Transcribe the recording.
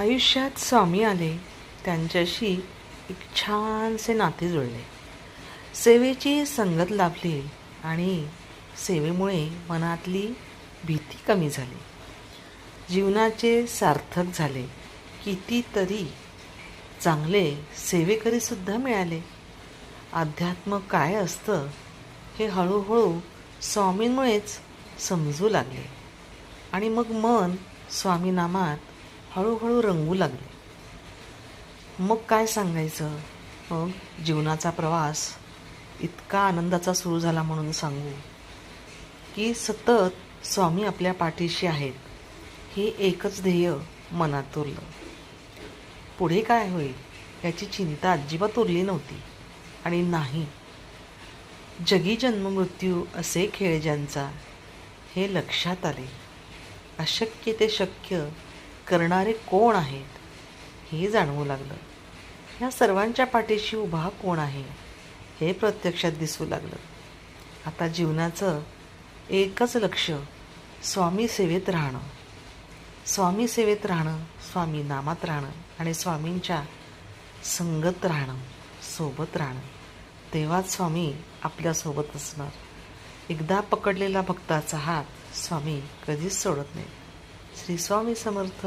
आयुष्यात स्वामी आले, त्यांच्याशी एक छानसे नाते जुळले. सेवेची संगत लाभली आणि सेवेमुळे मनातली भीती कमी झाली. जीवनाचे सार्थक झाले. कितीतरी चांगले सेवेकरीसुद्धा मिळाले. अध्यात्म काय असतं हे हळूहळू स्वामींमुळेच समजू लागले आणि मग मन स्वामीनामात हळूहळू रंगू लागले. मग काय सांगायचं. मग जीवनाचा प्रवास इतका आनंदाचा सुरू झाला म्हणून सांगू की सतत स्वामी आपल्या पाठीशी आहेत हे एकच ध्येय मनात उरलं. पुढे काय होईल याची चिंता अजिबात उरली नव्हती. आणि नाही, जगी जन्ममृत्यू असे खेळ ज्यांचा हे लक्षात आले. अशक्य ते शक्य करणारे कोण आहेत हे जाणवू लागलं. ह्या सर्वांच्या पाठीशी उभा कोण आहे हे प्रत्यक्षात दिसू लागलं. आता जीवनाचं एकच लक्ष स्वामी सेवेत राहणं, स्वामी सेवेत राहणं, स्वामी नामात राहणं आणि स्वामींच्या संगत राहणं, सोबत राहणं. तेव्हाच स्वामी आपल्यासोबत असणार. एकदा पकडलेला भक्ताचा हात स्वामी कधीच सोडत नाही. श्री स्वामी समर्थ.